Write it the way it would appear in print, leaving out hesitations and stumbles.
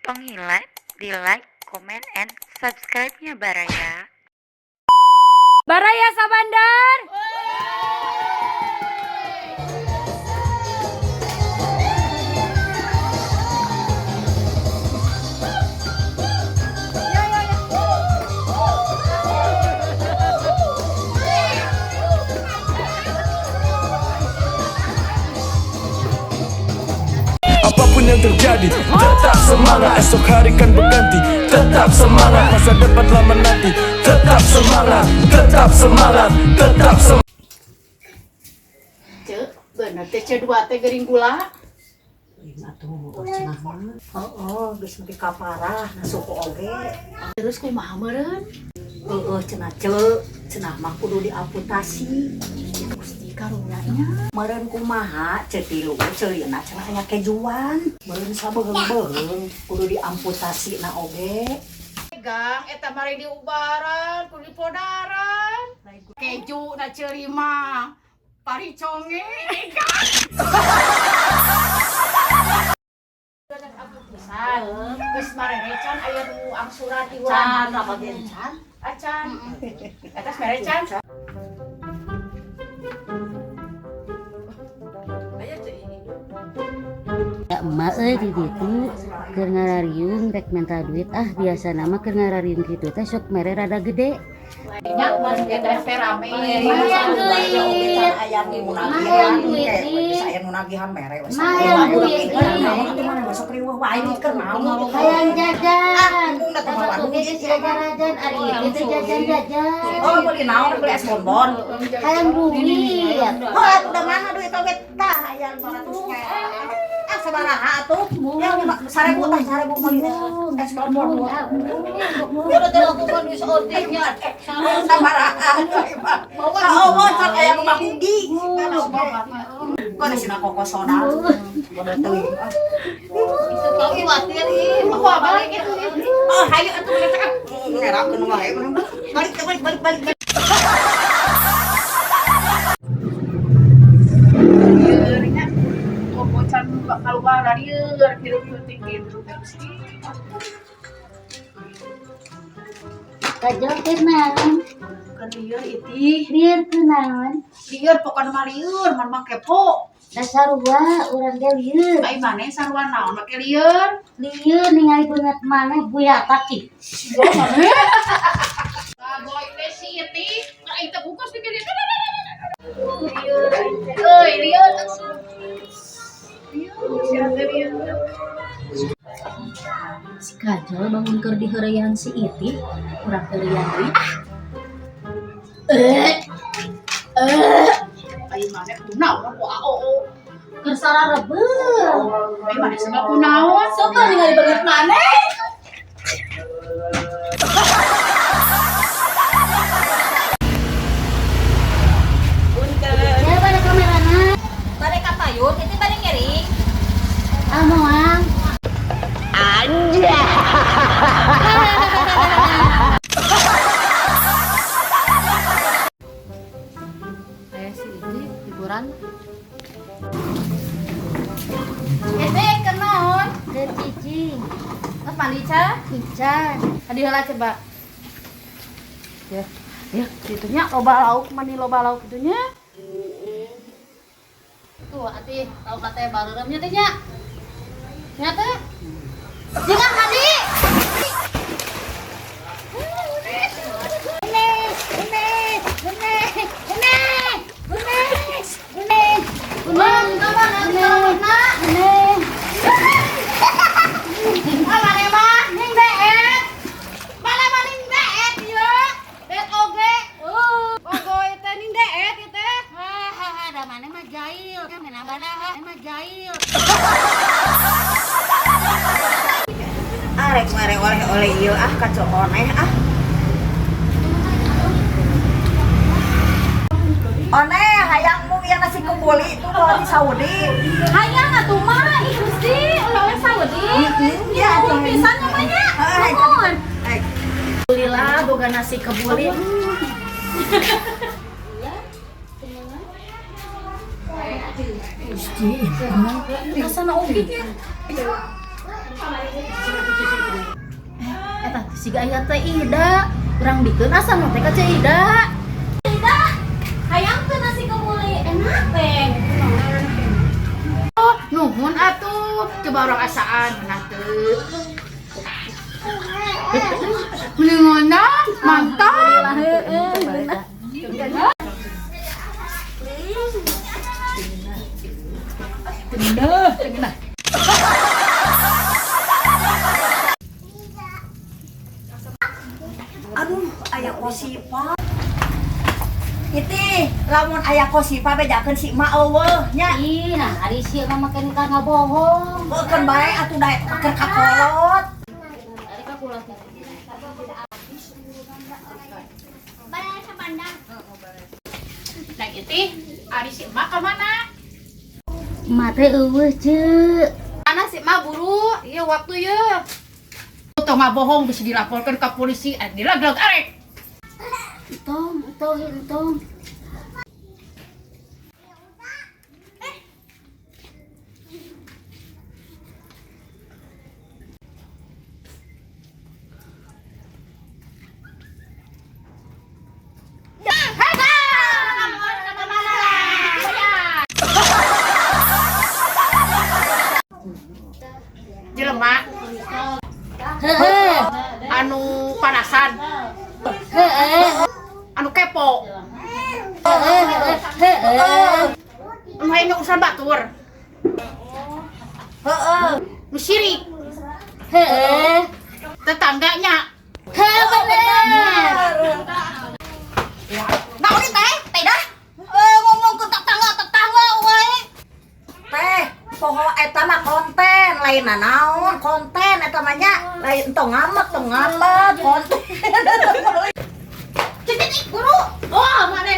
Pengilat, di like, comment, and subscribe-nya Baraya. Baraya Sabandar. Apapun yang terjadi, tetap semangat. Esok hari kan berganti, tetap semangat. Masa depan telah menanti, tetap semangat, tetap semangat, tetap semangat. Cek, bener teh C2 teh gering gula. Atuh, cenah mah. Geus nepi ka parah, suku oge. Terus kumaha meureun? Cenah cenah mah kudu diamputasi. Gusti karunya-nya. Meureun kumaha ceuk tilu ceulina cenah aya kejuan. Meureun sabeung-beung kudu diamputasi na oge. Gang eta mari diubaran, kudu dipodaran. Keju na ceuri mah pariconge. Geus marerecan aya nu angsuran iuran Can apa gen can? acan. Eta marerecan. Ya emak di ditu keur ngarariung rek minta duit biasa nama keur ngarariung kitu teh sok mere rada gede. Nya mas eta teh rame. Mayang duit. Aya nu nagihan, bisa aya nu nagihan mere we. Mayang duit. Naon mana besok riweuh wae duit keur naon? Hayang jajan. Udah teh bawa Oke geus jajan ari itu jajan. Oh, beli naon? Beli es bonbon. Hayang duit. Oh, udah mana duit oge tah hayang 200 perak. Sabaraha atuh? Ya 1000 tah 1000 beli es bonbon. Ya udah teh aku kan wis ordingnya. Sabaraha bawa bawa sak aya nu makugi. Kok sina koko soda. Bodoh teuing. Itu kau khawatir ih, mau balik itu. Oh, hayu atuh beli cakap. Ngerakeun wae. Balik. Nya bocan bakal keluar ieu hirup penting gitu terus. Kajol teh naon? Kan lieur itih. Lieur teh naon? Lieur pokona mah lieur, man mah kepo. Dasarua urang ge lieur. Ai maneh sarua naon make lieur? Lieur ningali beungeut maneh buya kaki. Yo maneh. Lah boy teh si itih, ai teh bungkus di gede. Lieur euy lieur. Si Kajol bangun keur diheureuyan si Iti, urang heureuyan deui. Ai maneh kunaon ku AO. Keur sararebeuh. Ai maneh sebab kunaon? Sok ningali beungeut maneh. Ya bade kamerana. Bade ka payun, itu bade ngering. Moang. Aya si Iti hiburan. Kenaon? Keur cicing. Mas mandi ca? Pican. Adi heula coba. Ya, gitunya loba lauk mani loba lauk gitunya. Tuh, ati lauk teh bareureum nya teh nya. Nya teh. Jangan mandi. Arek mere oleh-oleh ieu kacau oneh Oneh hayang mu yang nasi kebuli itu kalau di Saudi. Hayang atuh mah ih Gusti, oleh Saudi. Ya, Pisan namanya. Nuhun. Alhamdulillah boga nasi kebuli. Gusti, kasana oge ya. siga aya teh Ida. Urang bikin asa nu teh ka Ceu Ida. Ida, hayang teh nasi kemuli enak teh. Oh, nuhun atuh. Coba orang asaan menah teu. Mendingana, mantap. Aduh, aya kosipa. Iti, lamun aya kosipa bejakeun si mak eueuh nya. Ih, nah ari si mah make nikah ngabohong. Beukeun bae atuh daek keur kakolot. Ari ka kula teh. Nah itu, ari si emak ke mana? Emak teh eueuh, Ceu. Mana si emak buru? Iya waktu ya. Tuh nggak bohong bisa dilaporkan ke polisi. Dilagrag arek. Entong. Jelema Heeh. anu panasan, anu kepo, anu hayang urusan batur, nu sirik, tetangganya. Naon ieu teh? Teh dah. Ngomong ke tetangga we. Teh, poho eta mah konten, lain naon konten eta mah nya. Lain tong ngambek konten. Cicit guru. Oh, mana